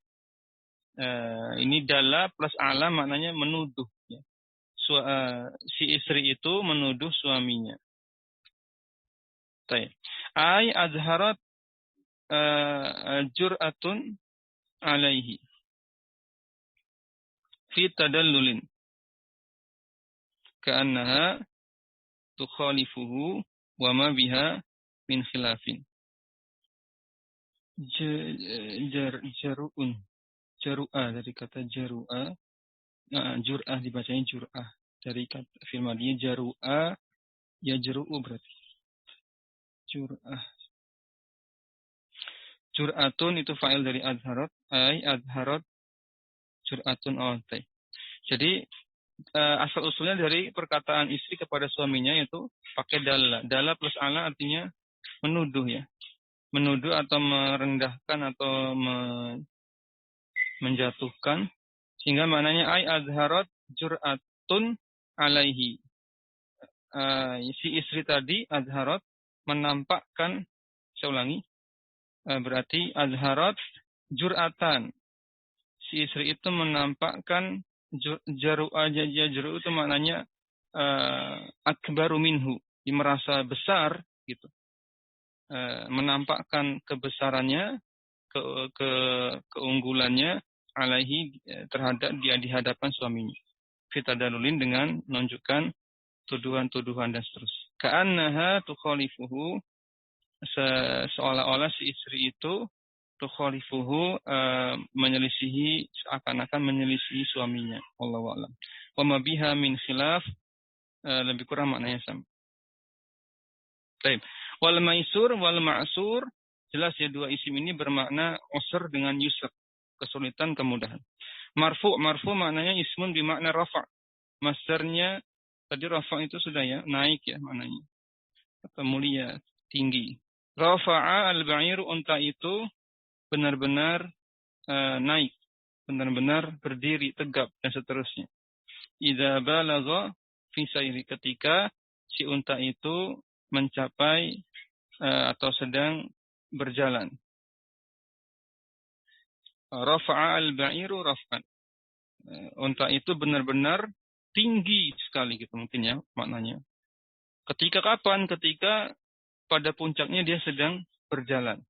Ini dala plus ala maknanya menuduh. Ya. Si istri itu menuduh suaminya. Ay azharat jur'atun alaihi fi tadallulin ka'annaha tukhalifuhu wa ma biha min khilafin. Jaru'ah dari kata jaru'ah. Jur'ah dibacanya jur'ah dari kata fi'il madhi jaru'ah ya jaru'u berarti. Jur'atun itu fa'il dari azharat, azharat jur'atun awaltai. Jadi asal usulnya dari perkataan istri kepada suaminya yaitu pakai dalla. Dalla plus ala artinya menuduh ya. Menuduh atau merendahkan atau menjatuhkan. Sehingga maknanya azharat jur'atun alaihi. Si istri tadi azharat menampakkan, saya ulangi, berarti azharat jur'atan. Si istri itu menampakkan jaru'ah itu maknanya akbaru minhu, merasa besar gitu. Menampakkan kebesarannya, keunggulannya alaihi terhadap di hadapan suaminya. Fitadalulin dengan menunjukkan tuduhan-tuduhan dan seterusnya. Ka'annaha tukhalifuhu, seolah-olah si istri itu tukhalifuhu menyelisihi, seakan-akan menyelisihi suaminya. Wallahu a'lam. Wa ma biha min khilaf, lebih kurang maknanya sama. Baik. Wal maisur wal ma'sur, jelas ya dua isim ini bermakna usr dengan yusr, kesulitan kemudahan. Marfu maknanya ismun bimakna rafa'. Masdarnya tadi rafa' itu sudah ya, naik ya maknanya. Atau mulia, tinggi. Rafa'a al-ba'iru, unta itu benar-benar naik, benar-benar berdiri tegap dan seterusnya. Idza balagha fi sayri, ketika si unta itu mencapai atau sedang berjalan. Rafa'a al-ba'iru raf'an. Unta itu benar-benar tinggi sekali gitu mungkin ya maknanya. Ketika kapan? Ketika pada puncaknya dia sedang berjalan.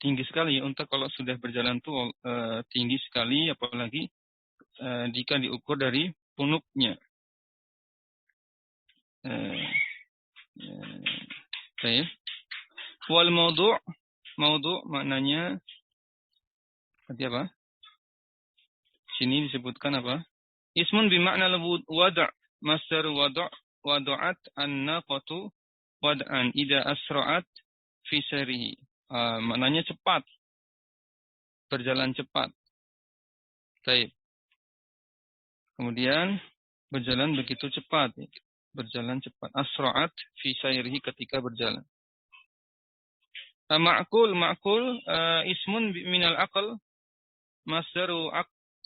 Tinggi sekali ya unta kalau sudah berjalan tuh tinggi sekali, apalagi jika diukur dari punuknya. Wal maudhu' maknanya tadi apa? Sini disebutkan apa? Ismun bimakna wada', masdar wada'at an-naqatu wad'an idza asra'at fi sayrihi. Maknanya cepat. Berjalan cepat. Baik. Kemudian berjalan begitu cepat. Berjalan cepat. Asra'at fi sayrihi, ketika berjalan. Ma'kul ismun minal aql, masdaru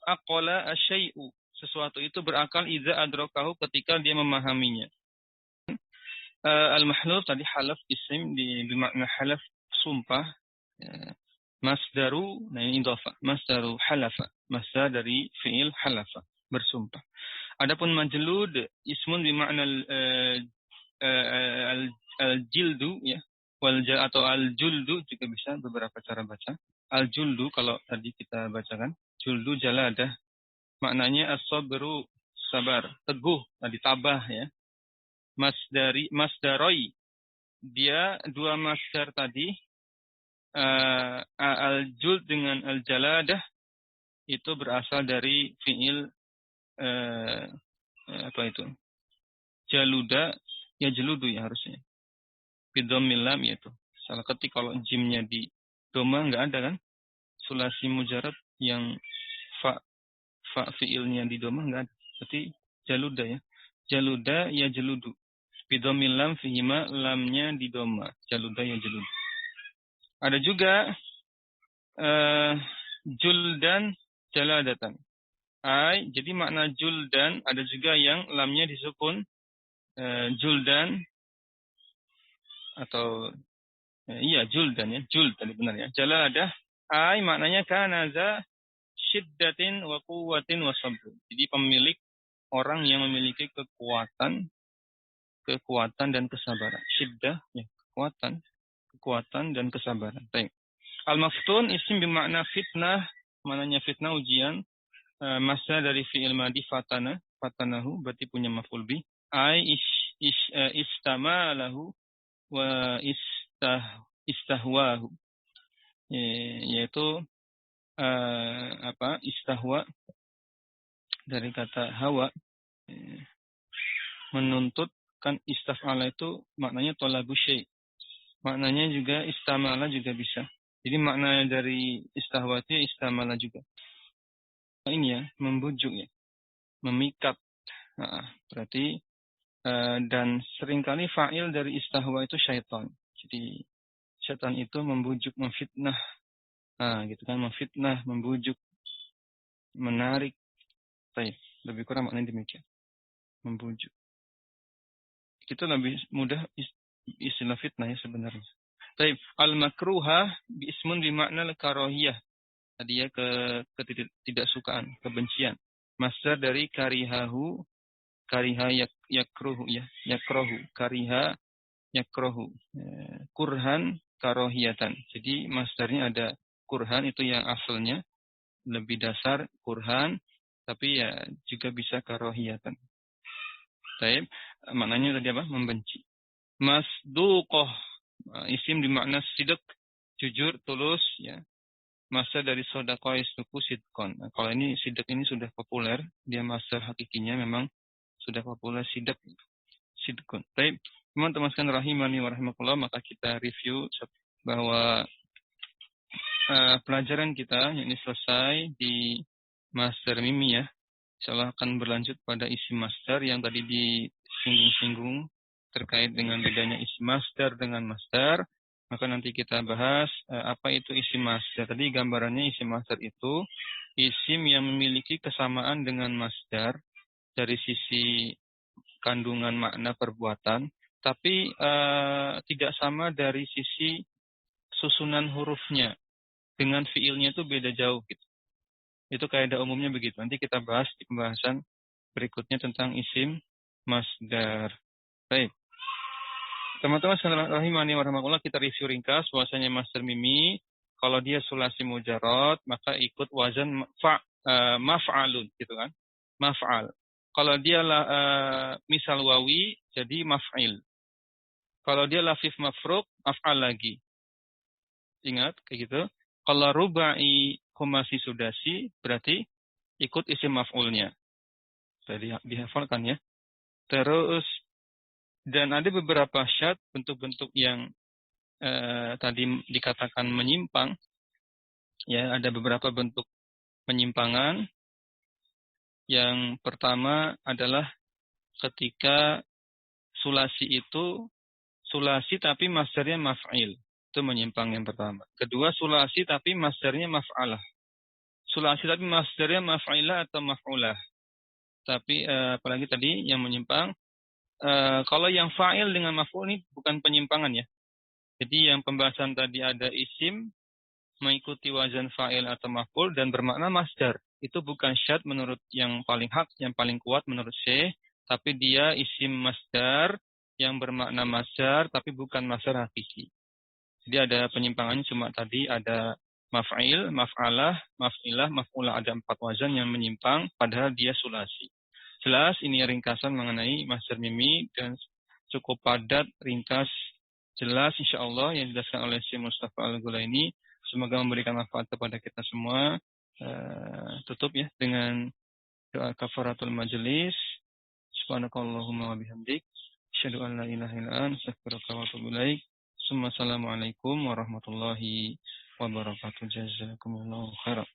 aqala asyai'u, sesuatu itu berakal idza adrakahu, ketika dia memahaminya. Al-mahluf tadi halaf isim bermakna halaf sumpah. Masdaru, nah ini idhofah. Masdaru halafa, masdar dari fi'il halafa, bersumpah. Adapun majlud ismun bermakna al-jildu ya, atau al-juldu juga bisa, beberapa cara baca. Al-juldu kalau tadi kita bacakan, juldu jaladah, maknanya as-sabru, sabar, teguh, ditabah ya. Masdaroi, dia dua masdar tadi, al-juld dengan al-jaladah, itu berasal dari fiil apa itu? Jaluda ya jeludu ya harusnya. Bidomil lam yaitu. Salah ketik kalau jimnya di doma nggak ada kan? Sulasi mujarad yang fa fiilnya di doma nggak ada. Berarti jaluda ya. Jaluda ya jeludu. Bidomil lam fihima lamnya di doma. Jaluda ya jeludu. Ada juga juldan jaladatan. Jadi makna juldan ada juga yang lamnya disukun juldan atau iya juldan ya, jul tadi benar ya. Jaladah maknanya kanaza syiddatin wa quwwatin wa sabr. Jadi pemilik orang yang memiliki kekuatan dan kesabaran. Syiddah ya, kekuatan dan kesabaran. Baik. Al-maftun isim bermakna fitnah, maknanya fitnah ujian. Masa dari fi'il madi fatanahu berarti punya maf'ul bih. Istamalahu wa istahwahu. Yaitu istahwa dari kata hawa, menuntut. Kan istaf'ala itu maknanya tolabu syai'. Maknanya juga istamala juga bisa. Jadi makna dari istahwa itu istamala juga. Ini ya, membujuk ya, memikat. Berarti dan seringkali fa'il dari istahwa itu syaitan. Jadi syaitan itu membujuk, memfitnah. Gitu kan, memfitnah, membujuk, menarik. Baik, lebih kurang maknanya demikian. Membujuk. Itu lebih mudah istilah fitnah ya sebenarnya. Baik, al-makruha ismun bimakna al-karahiyah. Tadi ya ketidaksukaan, kebencian. Masdar dari karihahu, kariha yakruhu ya, yakrohu, kariha yakrohu. Kurhan karohiyatan. Jadi masdarnya ada kurhan itu yang asalnya lebih dasar kurhan, tapi ya juga bisa karohiyatan. Baik, maknanya tadi apa? Membenci. Masduqoh, isim dimakna sidq, jujur, tulus ya. Masa dari sodakoh isnuku sidkon. Nah, kalau ini sidq ini sudah populer, dia masa hakikinya memang sudah populer sidkon. Baik, teman-teman sekalian rahimani wa rahimakumullah, maka kita review bahwa pelajaran kita ini selesai di master mimi ya. Insyaallah akan berlanjut pada isi master yang tadi disinggung-singgung terkait dengan bedanya isi master dengan master. Maka nanti kita bahas apa itu isim masdar. Tadi gambarannya isim masdar itu isim yang memiliki kesamaan dengan masdar dari sisi kandungan makna perbuatan, tapi tidak sama dari sisi susunan hurufnya. Dengan fiilnya itu beda jauh gitu. Itu kaidah umumnya begitu. Nanti kita bahas di pembahasan berikutnya tentang isim masdar. Baik. Teman-teman sekalian rahimani wa rahimakumullah, kita review ringkas bahwasanya masdar mimi kalau dia sulasi mujarrad maka ikut wazan maf'alun gitu kan. Maf'al. Kalau dia misal wawi jadi maf'il. Kalau dia lafif mafruq af'al lagi. Ingat kayak gitu. Kalau rubai khumasi sudasi berarti ikut isim maf'ulnya. Jadi dihafalkan ya. Terus dan ada beberapa syarat bentuk-bentuk yang tadi dikatakan menyimpang. Ya, ada beberapa bentuk penyimpangan. Yang pertama adalah ketika sulasi itu sulasi tapi masdarnya maf'il. Itu menyimpang yang pertama. Kedua, sulasi tapi masdarnya maf'alah. Sulasi tapi masdarnya maf'ilah atau maf'ulah. Tapi apalagi tadi yang menyimpang, kalau yang fa'il dengan maf'ul ini bukan penyimpangan ya. Jadi yang pembahasan tadi ada isim mengikuti wazan fa'il atau maf'ul dan bermakna masdar. Itu bukan syad menurut yang paling hak, yang paling kuat menurut Syekh, tapi dia isim masdar yang bermakna masdar tapi bukan masdar hakiki. Jadi ada penyimpangannya cuma tadi ada maf'il, maf'alah, maf'ilah, maf'ulah, ada 4 wazan yang menyimpang padahal dia sulasi. Jelas ini ringkasan mengenai masdar mimi dan cukup padat, ringkas, jelas insyaallah yang dijelaskan oleh Syekh Mustafa Al-Ghulaini. Semoga memberikan manfaat kepada kita semua. tutup ya dengan doa kafaratul majelis. Subhanakallahumma wa bihamdik, asyhadu an la ilaha illa anta, astaghfiruka wa atubu ilaik. Assalamualaikum warahmatullahi wabarakatuh. Jazakumullahu khairan.